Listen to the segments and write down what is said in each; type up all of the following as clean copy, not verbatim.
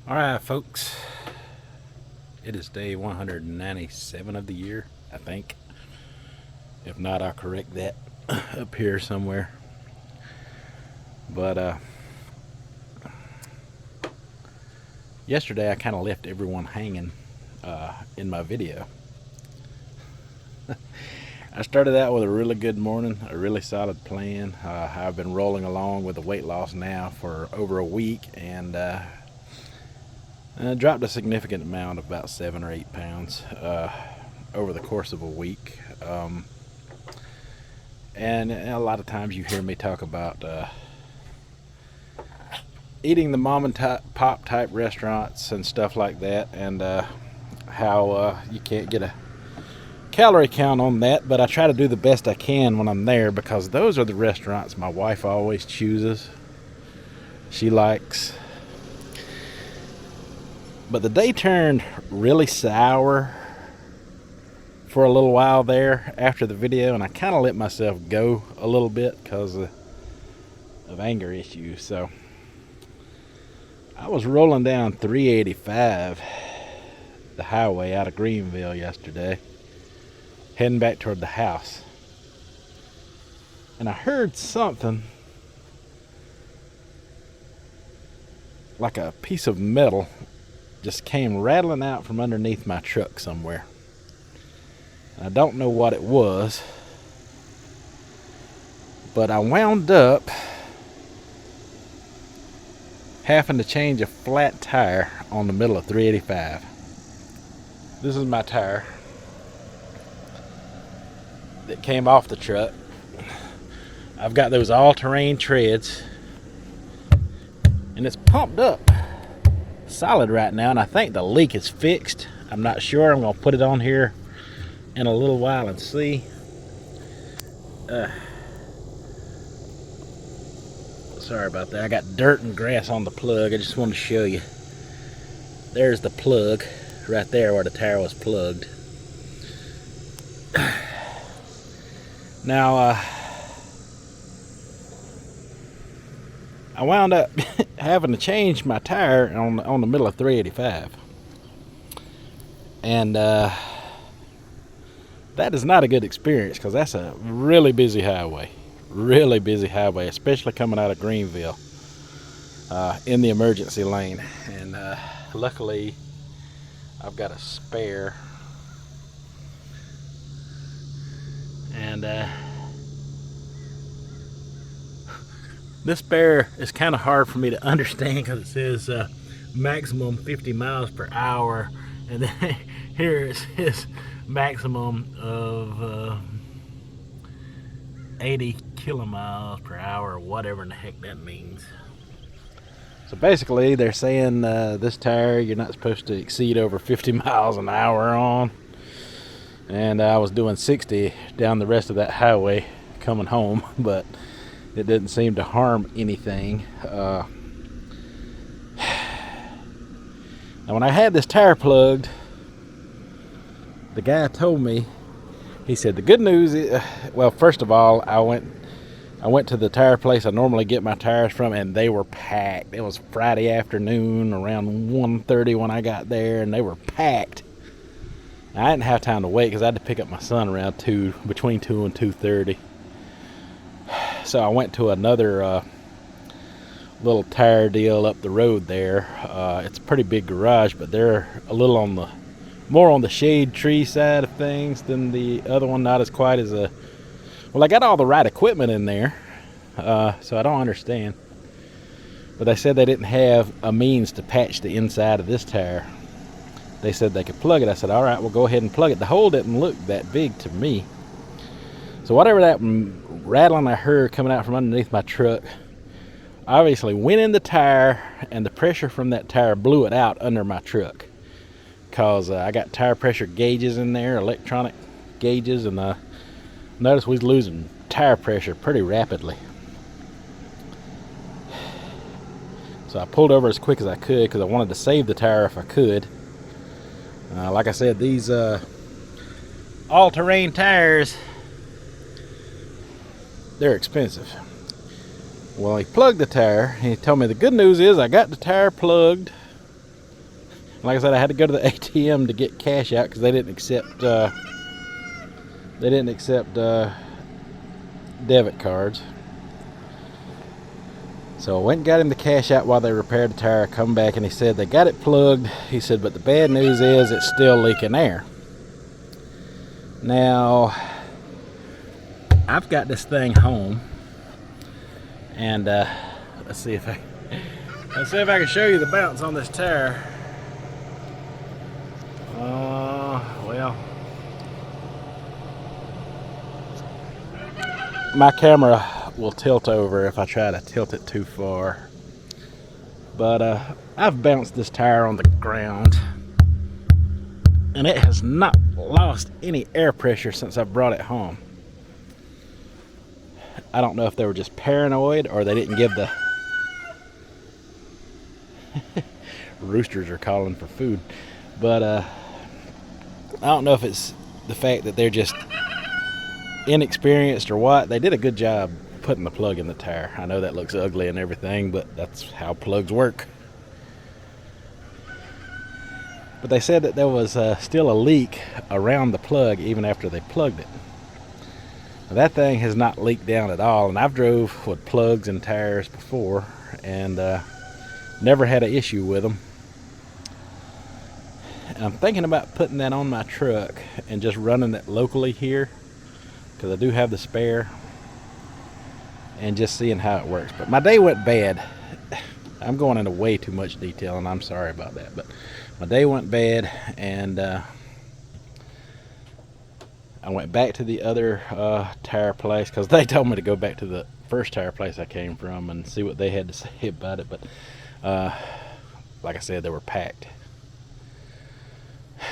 Alright, folks, it is day 197 of the year, I think. If not, I'll correct that up here somewhere. But yesterday I kind of left everyone hanging in my video. I started out with a really good morning, a really solid plan. I've been rolling along with the weight loss now for over a week, and dropped a significant amount, of about 7 or 8 pounds over the course of a week. And a lot of times you hear me talk about eating the mom and pop type restaurants and stuff like that, and how you can't get a calorie count on that, but I try to do the best I can when I'm there, because those are the restaurants my wife always chooses, she likes. But the day turned really sour for a little while there after the video, and I kind of let myself go a little bit because of anger issues. So I was rolling down 385, the highway out of Greenville yesterday, heading back toward the house, and I heard something like a piece of metal just came rattling out from underneath my truck somewhere. I don't know what it was, but I wound up having to change a flat tire on the middle of 385. This is my tire that came off the truck. I've got those all-terrain treads, and it's pumped up solid right now, and I think the leak is fixed. I'm not sure. I'm gonna put it on here in a little while and see. Sorry about that. I got dirt and grass on the plug. I just wanted to show you. There's the plug right there where the tire was plugged. Now I wound up having to change my tire on the middle of 385, and that is not a good experience, because that's a really busy highway, especially coming out of Greenville in the emergency lane. And luckily I've got a spare, and this spare is kind of hard for me to understand, because it says maximum 50 miles per hour, and then here it says maximum of 80 kilomiles per hour, whatever in the heck that means. So basically they're saying this tire you're not supposed to exceed over 50 miles an hour on, and I was doing 60 down the rest of that highway coming home, but it didn't seem to harm anything. Now when I had this tire plugged, the guy told me, he said the good news is, well, first of all, I went to the tire place I normally get my tires from, and they were packed. It was Friday afternoon around 1:30 when I got there, and they were packed. I didn't have time to wait because I had to pick up my son around between 2 and 2:30. So I went to another little tire deal up the road there. It's a pretty big garage, but they're a little more on the shade tree side of things than the other one. Not as quite as well, I got all the right equipment in there, so I don't understand. But they said they didn't have a means to patch the inside of this tire. They said they could plug it. I said, all right, well, go ahead and plug it. The hole didn't look that big to me. So whatever that rattling I heard coming out from underneath my truck obviously went in the tire, and the pressure from that tire blew it out under my truck, because I got tire pressure gauges in there, electronic gauges, and I noticed we was losing tire pressure pretty rapidly. So I pulled over as quick as I could, because I wanted to save the tire if I could. Like I said, these all-terrain tires, they're expensive. Well, he plugged the tire. He told me the good news is I got the tire plugged Like I said, I had to go to the ATM to get cash out because they didn't accept debit cards. So I went and got him the cash out while they repaired the tire. I come back and he said they got it plugged. He said, but the bad news is it's still leaking air. Now, I've got this thing home, and let's see if I can show you the bounce on this tire. Well, my camera will tilt over if I try to tilt it too far. But I've bounced this tire on the ground, and it has not lost any air pressure since I brought it home. I don't know if they were just paranoid or they didn't give the roosters are calling for food. But I don't know if it's the fact that they're just inexperienced or what. They did a good job putting the plug in the tire. I know that looks ugly and everything, but that's how plugs work. But they said that there was still a leak around the plug even after they plugged it. Now, that thing has not leaked down at all, and I've drove with plugs and tires before and never had an issue with them. And I'm thinking about putting that on my truck and just running it locally here, because I do have the spare, and just seeing how it works. But my day went bad. I'm going into way too much detail, and I'm sorry about that, but my day went bad, and I went back to the other tire place, because they told me to go back to the first tire place I came from and see what they had to say about it. But like I said, they were packed.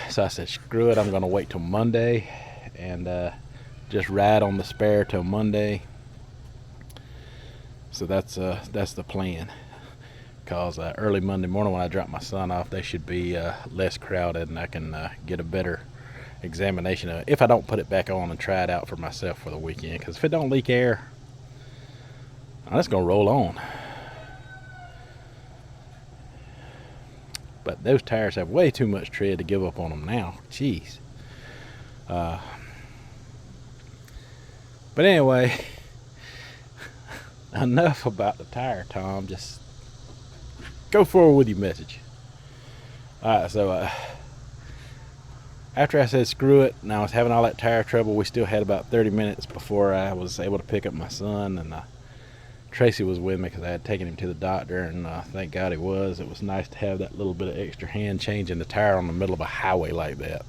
So I said, screw it, I'm going to wait till Monday and just ride on the spare till Monday. So that's the plan. Because early Monday morning when I drop my son off, they should be less crowded, and I can get a better examination of it if I don't put it back on and try it out for myself for the weekend. Because if it don't leak air, I'm just going to roll on. But those tires have way too much tread to give up on them now. Jeez. But anyway, enough about the tire, Tom. Just go forward with your message. Alright, so after I said screw it and I was having all that tire trouble, we still had about 30 minutes before I was able to pick up my son, and Tracy was with me because I had taken him to the doctor, and thank God he was. It was nice to have that little bit of extra hand changing the tire on the middle of a highway like that.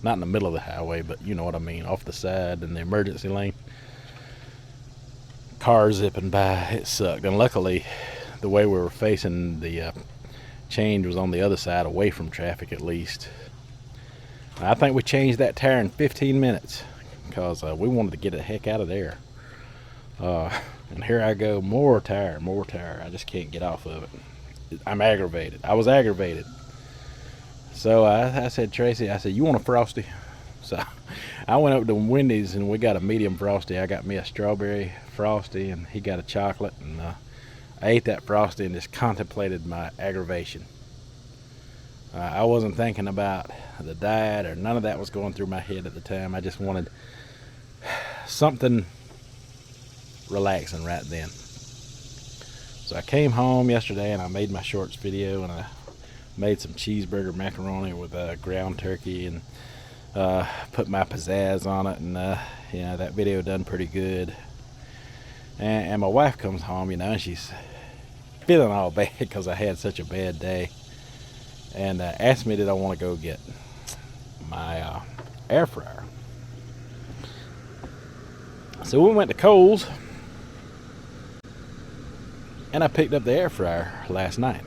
Not in the middle of the highway, but you know what I mean, off the side in the emergency lane. Cars zipping by, it sucked. And luckily, the way we were facing, the change was on the other side, away from traffic at least. I think we changed that tire in 15 minutes because we wanted to get the heck out of there. And here I go, more tire. I just can't get off of it. I'm aggravated. I was aggravated. So I said, Tracy, I said, you want a Frosty? So I went up to Wendy's and we got a medium Frosty. I got me a strawberry Frosty and he got a chocolate. And I ate that Frosty and just contemplated my aggravation. I wasn't thinking about the diet or none of that was going through my head at the time. I just wanted something relaxing right then. So I came home yesterday and I made my shorts video, and I made some cheeseburger macaroni with ground turkey and put my pizzazz on it, and yeah, that video done pretty good. And my wife comes home, and she's feeling all bad because I had such a bad day, and asked me did I want to go get my air fryer. So we went to Kohl's and I picked up the air fryer last night.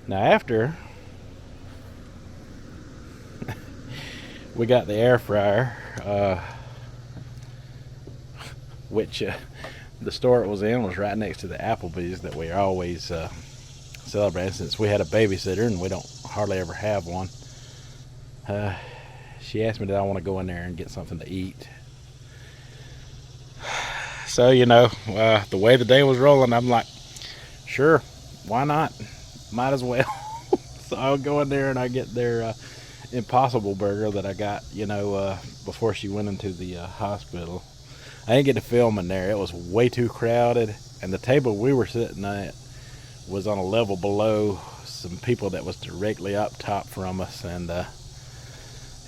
Now after we got the air fryer, which the store it was in was right next to the Applebee's that we always celebrate, since we had a babysitter and we don't hardly ever have one. She asked me did I want to go in there and get something to eat. So the way the day was rolling, I'm like, Sure, why not? Might as well. So I'll go in there and I get their Impossible Burger that I got, before she went into the hospital. I didn't get to film in there. It was way too crowded, and the table we were sitting at was on a level below some people that was directly up top from us, and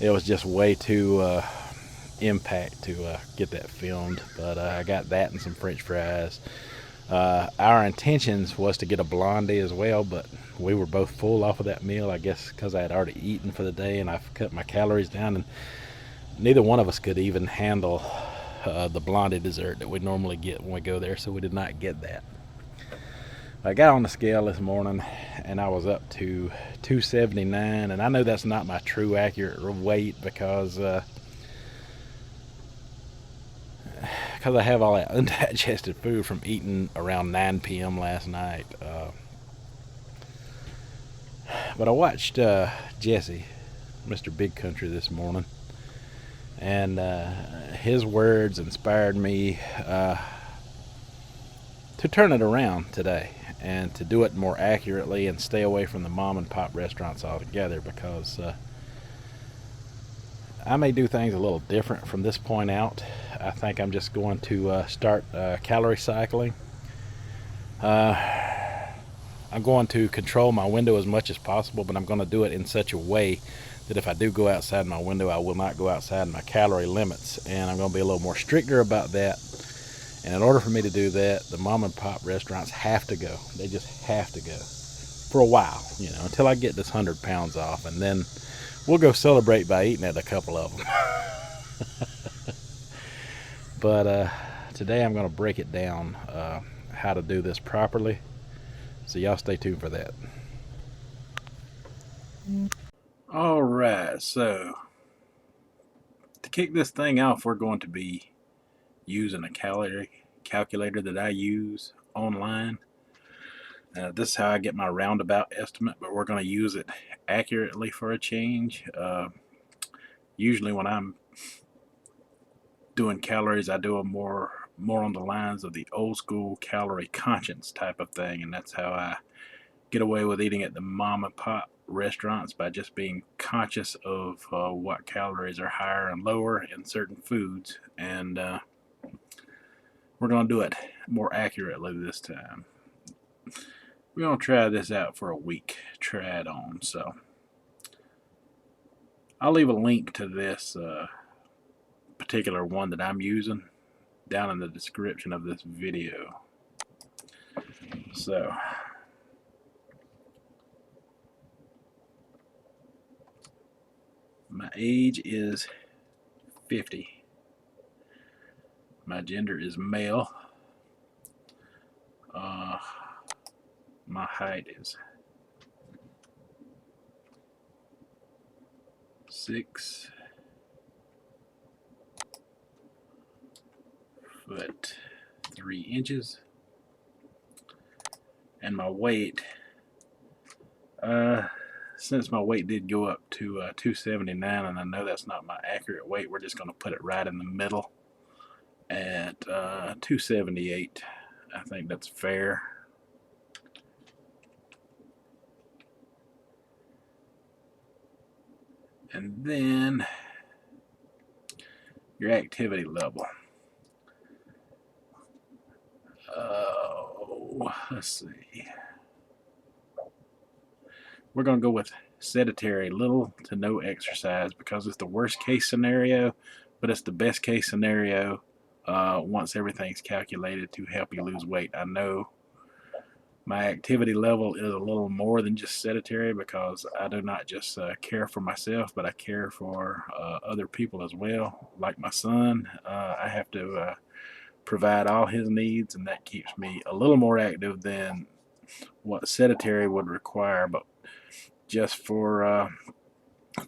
it was just way too impact to get that filmed. But I got that and some French fries. Our intentions was to get a blondie as well, but we were both full off of that meal, I guess because I had already eaten for the day and I've cut my calories down, and neither one of us could even handle the blondie dessert that we normally get when we go there, so we did not get that. I got on the scale this morning and I was up to 279, and I know that's not my true accurate weight because I have all that undigested food from eating around 9 p.m. last night. But I watched Jesse, Mr. Big Country, this morning, and his words inspired me to turn it around today and to do it more accurately and stay away from the mom and pop restaurants altogether, because I may do things a little different from this point out. I think I'm just going to start calorie cycling. I'm going to control my window as much as possible, but I'm going to do it in such a way that if I do go outside my window, I will not go outside my calorie limits, and I'm going to be a little more stricter about that. And in order for me to do that, the mom and pop restaurants have to go. They just have to go for a while, until I get this 100 pounds off, and then we'll go celebrate by eating at a couple of them. But today I'm going to break it down how to do this properly. So y'all stay tuned for that. All right, so to kick this thing off, we're going to be using a calorie calculator that I use online. This is how I get my roundabout estimate, but we're going to use it accurately for a change. Usually when I'm doing calories, I do a more on the lines of the old school calorie conscience type of thing, and that's how I get away with eating at the mom and pop restaurants, by just being conscious of what calories are higher and lower in certain foods, and we're going to do it more accurately this time. We're going to try this out for a week, try it on. So I'll leave a link to this particular one that I'm using down in the description of this video. So my age is 50. My gender is male. My height is 6'3" and my weight, since my weight did go up to 279, and I know that's not my accurate weight, we're just going to put it right in the middle at 278. I think that's fair. And then your activity level. Let's see. We're going to go with sedentary, little to no exercise, because it's the worst case scenario, but it's the best case scenario once everything's calculated to help you lose weight. I know my activity level is a little more than just sedentary, because I do not just care for myself, but I care for other people as well. Like my son, I have to provide all his needs, and that keeps me a little more active than what sedentary would require. But just for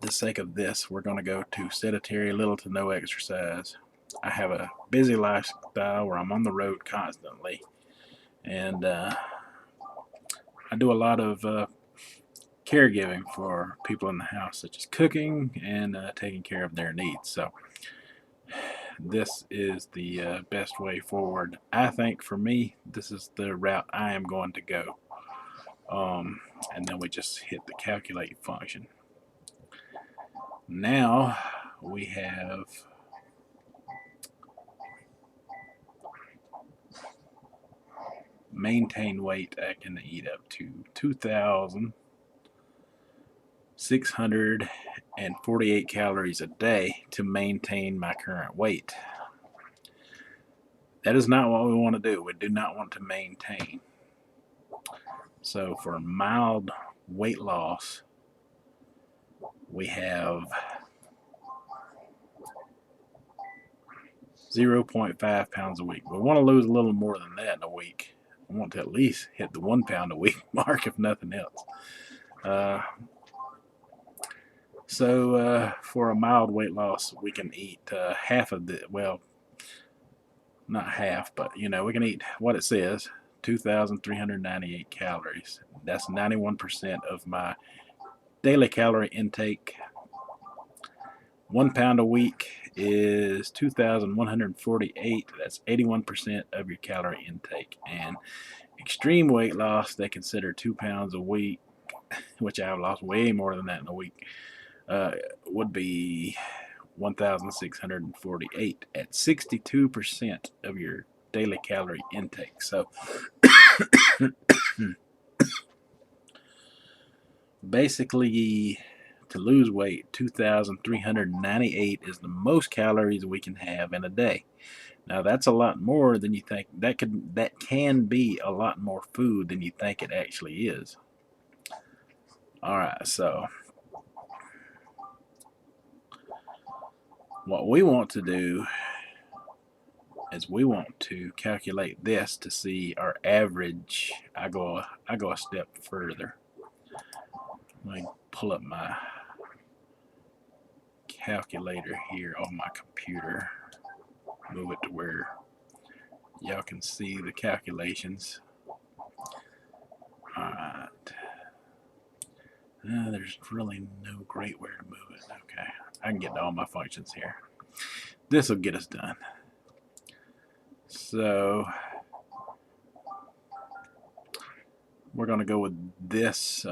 the sake of this, we're going to go to sedentary, little to no exercise. I have a busy lifestyle where I'm on the road constantly, and I do a lot of caregiving for people in the house, such as cooking and taking care of their needs. So this is the best way forward. I think for me, this is the route I am going to go. And then we just hit the calculate function. Now we have maintain weight. I can eat up to 2,648 calories a day to maintain my current weight. That is not what we want to do. We do not want to maintain. So for mild weight loss, we have 0.5 pounds a week. We want to lose a little more than that in a week. We want to at least hit the 1 pound a week mark, if nothing else. So for a mild weight loss, we can eat half of the, well, not half, but we can eat what it says, 2,398 calories. That's 91% of my daily calorie intake. 1 pound a week is 2,148. That's 81% of your calorie intake. And extreme weight loss, they consider 2 pounds a week, which I've lost way more than that in a week, would be 1,648 at 62% of your daily calorie intake. So basically, to lose weight, 2,398 is the most calories we can have in a day. Now that's a lot more than you think. That can be a lot more food than you think it actually is. All right, so what we want to do is we want to calculate this to see our average. I go a step further. Let me pull up my calculator here on my computer. Move it to where y'all can see the calculations. Alright. There's really no great way to move it. Okay. I can get to all my functions here. This will get us done. So we're going to go with this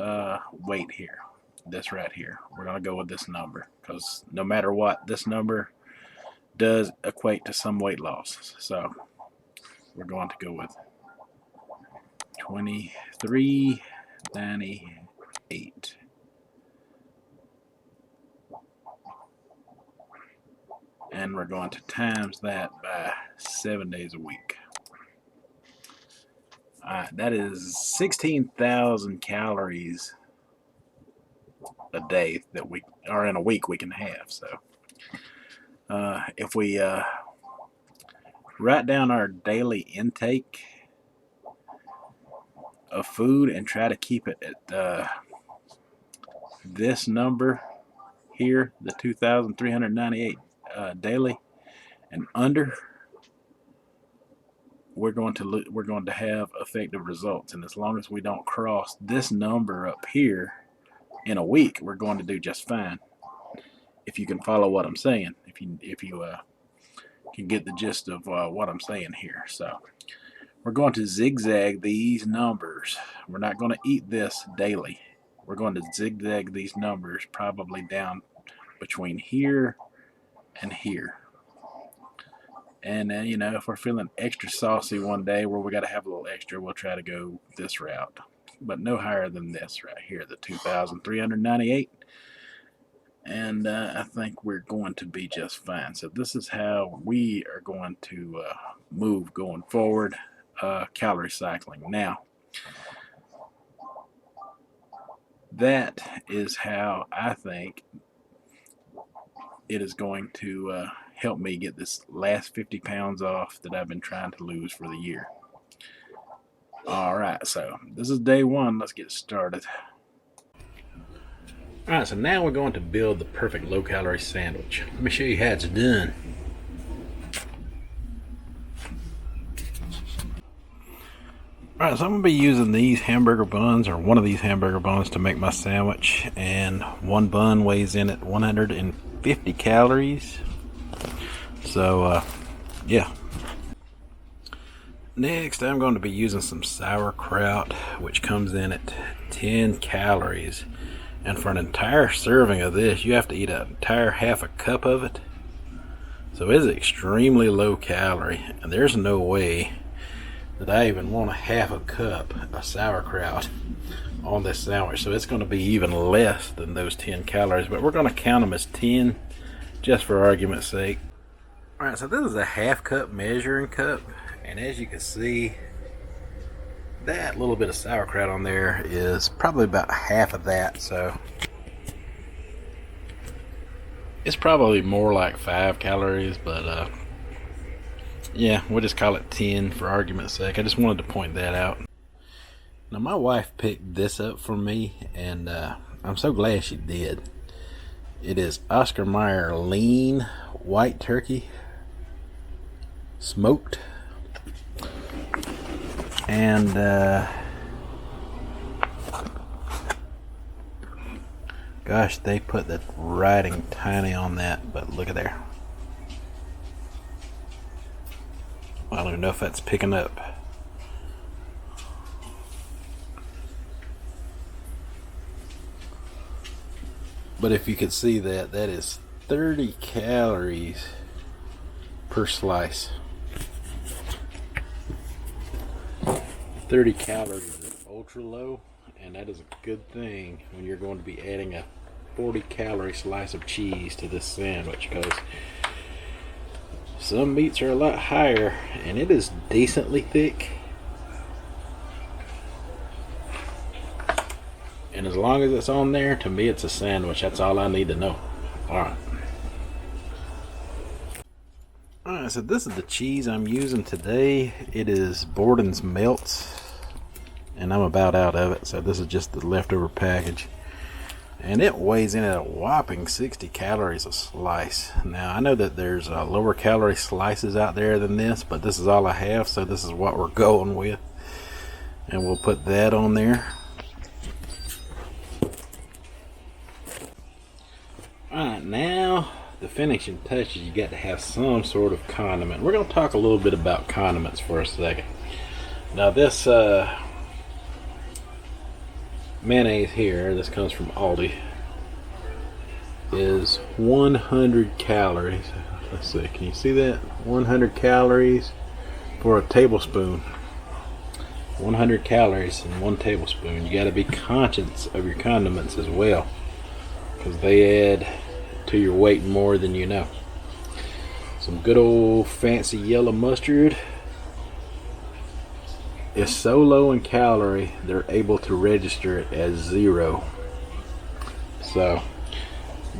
weight here. This right here. We're going to go with this number because no matter what, this number does equate to some weight loss. So we're going to go with 2398. And we're going to times that by 7 days a week. Alright, that is 16,000 calories a day that we, or in a week, we can have. So if we write down our daily intake of food and try to keep it at this number here, the 2,398 daily and under, we're going to have effective results. And as long as we don't cross this number up here in a week, we're going to do just fine. If you can follow what I'm saying, if you can get the gist of what I'm saying here. So we're going to zigzag these numbers. We're not going to eat this daily. We're going to zigzag these numbers probably down between here and here. And then, if we're feeling extra saucy one day where we got to have a little extra, we'll try to go this route. But no higher than this right here, the 2,398. And I think we're going to be just fine. So this is how we are going to move going forward, calorie cycling. Now, that is how I think it is going to help me get this last 50 pounds off that I've been trying to lose for the year. Alright, so this is day one. Let's get started. Alright, so now we're going to build the perfect low-calorie sandwich. Let me show you how it's done. Alright, so I'm going to be using these hamburger buns, or one of these hamburger buns, to make my sandwich. And one bun weighs in at 150 calories. So yeah. Next, I'm going to be using some sauerkraut, which comes in at 10 calories. And for an entire serving of this, you have to eat an entire half a cup of it. So it's extremely low calorie, and there's no way that I even want a half a cup of sauerkraut on this sandwich. So it's going to be even less than those 10 calories, but we're going to count them as 10 just for argument's sake. Alright, so this is a half cup measuring cup. And as you can see, that little bit of sauerkraut on there is probably about half of that. So it's probably more like 5 calories, but yeah, we'll just call it 10 for argument's sake. I just wanted to point that out. Now my wife picked this up for me, and I'm so glad she did. It is Oscar Mayer lean white turkey, smoked. And gosh, they put the writing tiny on that, but look at there. I don't even know if that's picking up. But if you could see that, that is 30 calories per slice. 30 calories is ultra low, and that is a good thing when you're going to be adding a 40 calorie slice of cheese to this sandwich, because some meats are a lot higher, and it is decently thick. And as long as it's on there, to me it's a sandwich. That's all I need to know. Alright. Alright, so this is the cheese I'm using today. It is Borden's Melts, and I'm about out of it, so this is just the leftover package. And it weighs in at a whopping 60 calories a slice. Now, I know that there's lower calorie slices out there than this, but this is all I have, so this is what we're going with. And we'll put that on there. Alright, now the finishing touches, you got to have some sort of condiment. We're going to talk a little bit about condiments for a second. Now this mayonnaise here, this comes from Aldi, is 100 calories. Let's see, can you see that? 100 calories for a tablespoon. 100 calories in 1 tablespoon. You got to be conscious of your condiments as well, because they add to your weight more than you know. Some good old fancy yellow mustard is so low in calorie, they're able to register it as 0. So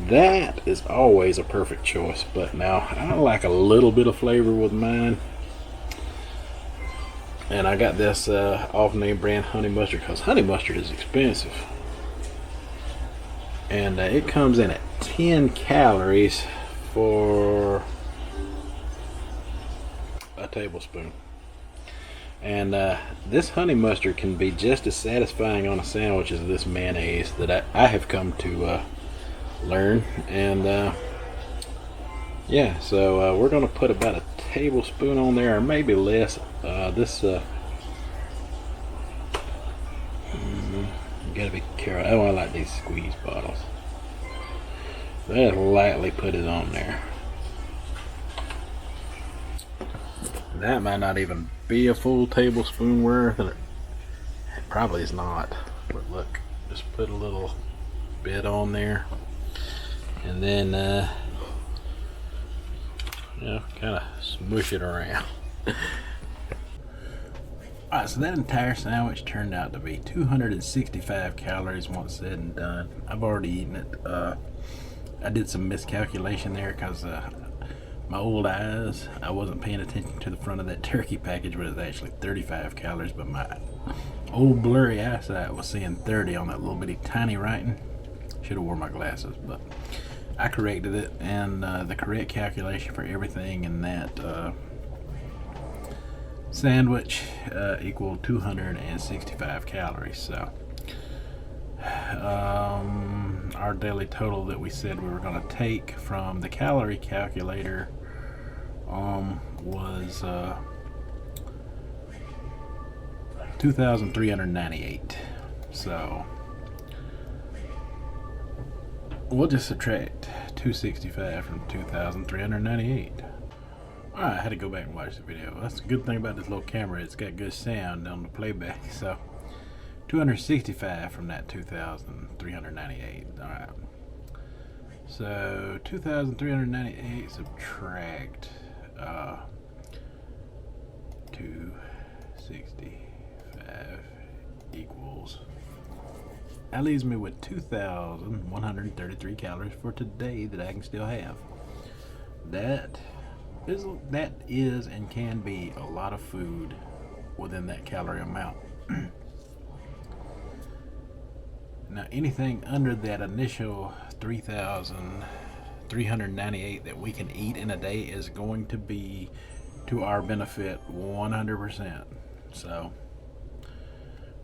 that is always a perfect choice. But now I like a little bit of flavor with mine, and I got this off-name brand honey mustard, because honey mustard is expensive. And it comes in at 10 calories for a tablespoon. And this honey mustard can be just as satisfying on a sandwich as this mayonnaise that I have come to learn. And yeah, so we're going to put about a tablespoon on there, or maybe less. You gotta be careful. I don't like these squeeze bottles. Just lightly put it on there. That might not even be a full tablespoon worth. It probably is not. But look, just put a little bit on there, and then kind of smush it around. Alright, so that entire sandwich turned out to be 265 calories once said and done. I've already eaten it. I did some miscalculation there because my old eyes, I wasn't paying attention to the front of that turkey package, but it's actually 35 calories. But my old blurry eyesight was seeing 30 on that little bitty tiny writing. Should have worn my glasses, but I corrected it, and the correct calculation for everything in that sandwich equaled 265 calories. So our daily total that we said we were going to take from the calorie calculator was 2,398. So we'll just subtract 265 from 2,398. Alright, I had to go back and watch the video. That's the good thing about this little camera, it's got good sound on the playback. So 265 from that 2,398. Alright. So 2,398 subtract 265 equals, that leaves me with 2,133 calories for today that I can still have. That is and can be a lot of food within that calorie amount. Now anything under that initial 3,398 that we can eat in a day is going to be to our benefit 100%. So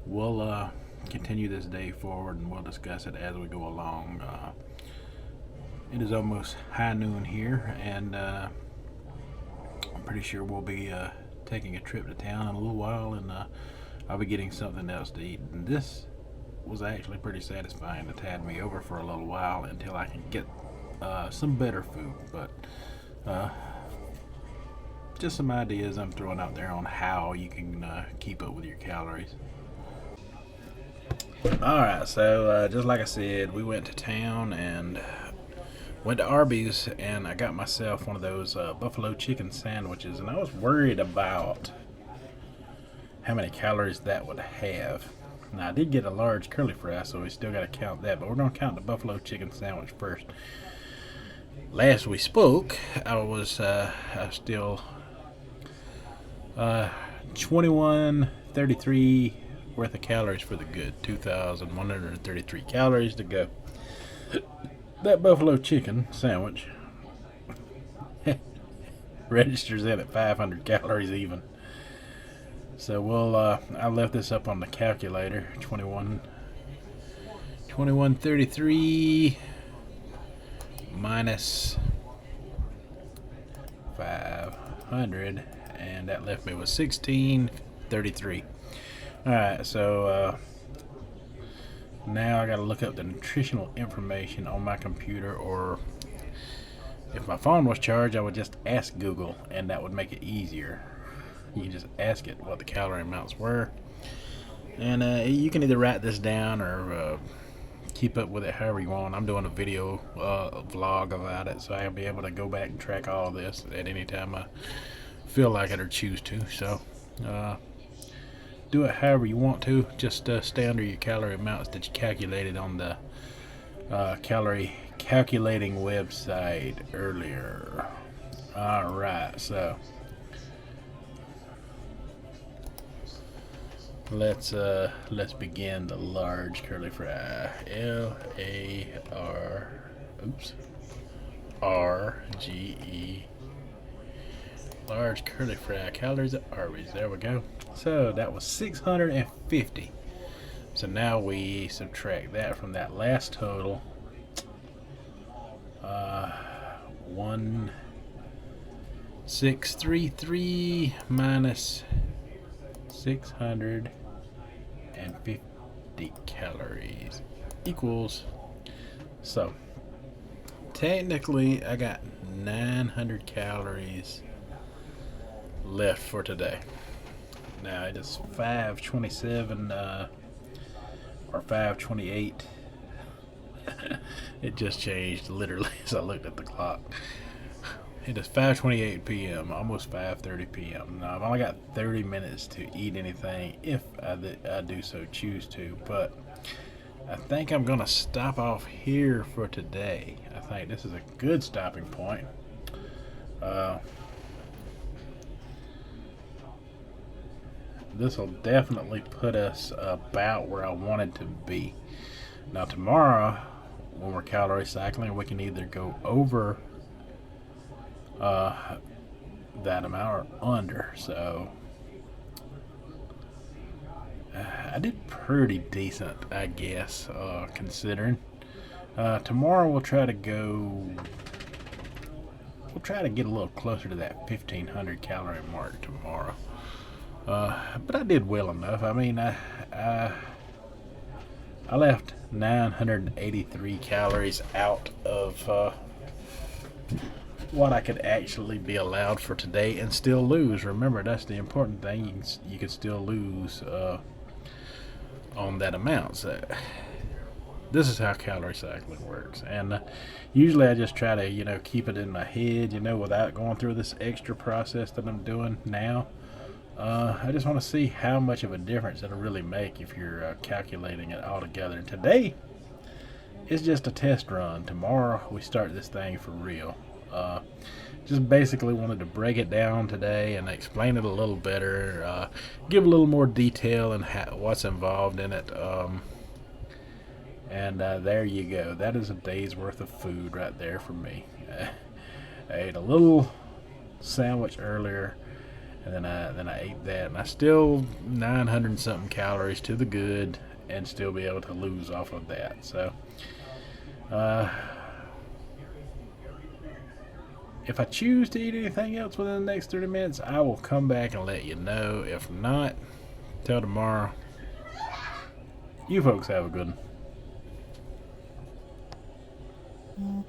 we'll continue this day forward and we'll discuss it as we go along. It is almost high noon here, and I'm pretty sure we'll be taking a trip to town in a little while, and I'll be getting something else to eat. And this was actually pretty satisfying. It had me over for a little while until I can get some better food, but just some ideas I'm throwing out there on how you can keep up with your calories. Alright, so just like I said, we went to town and went to Arby's, and I got myself one of those buffalo chicken sandwiches, and I was worried about how many calories that would have. Now I did get a large curly fry, so we still got to count that, but we're going to count the buffalo chicken sandwich first. Last we spoke, I was still 2133 worth of calories for the good. 2,133 calories to go. That buffalo chicken sandwich registers in at 500 calories even. So we'll I left this up on the calculator. 2133 minus 500, and that left me with 1633. Alright, so now I gotta look up the nutritional information on my computer, or if my phone was charged, I would just ask Google, and that would make it easier. You can just ask it what the calorie amounts were, and you can either write this down or keep up with it however you want. I'm doing a video vlog about it, so I'll be able to go back and track all this at any time I feel like it or choose to. So do it however you want to. Just stay under your calorie amounts that you calculated on the calorie calculating website earlier. Alright, so let's begin the large curly fry. LARGE, large curly fry calories at Arby's. There we go. So that was 650. So now we subtract that from that last total. 1633 minus 650 calories equals, so technically I got 900 calories left for today. Now it is 5:27 or 5:28. It just changed literally as I looked at the clock. It is 5:28 p.m., almost 5:30 p.m. Now I've only got 30 minutes to eat anything if I do so choose to, but I think I'm gonna stop off here for today. I think this is a good stopping point. This will definitely put us about where I wanted to be. Now tomorrow, when we're calorie cycling, we can either go over that amount or under. So I did pretty decent, I guess, considering. Tomorrow we'll we'll try to get a little closer to that 1,500 calorie mark tomorrow. But I did well enough. I mean, I left 983 calories out of what I could actually be allowed for today and still lose. Remember, that's the important thing. You can still lose on that amount. So this is how calorie cycling works. And usually I just try to, keep it in my head, without going through this extra process that I'm doing now. I just want to see how much of a difference it'll really make if you're calculating it all together. And today is just a test run. Tomorrow we start this thing for real. Just basically wanted to break it down today and explain it a little better, give a little more detail and what's involved in it. And there you go. That is a day's worth of food right there for me. I ate a little sandwich earlier, and then I ate that, and I still 900 something calories to the good, and still be able to lose off of that. So, if I choose to eat anything else within the next 30 minutes, I will come back and let you know. If not, till tomorrow. You folks have a good one.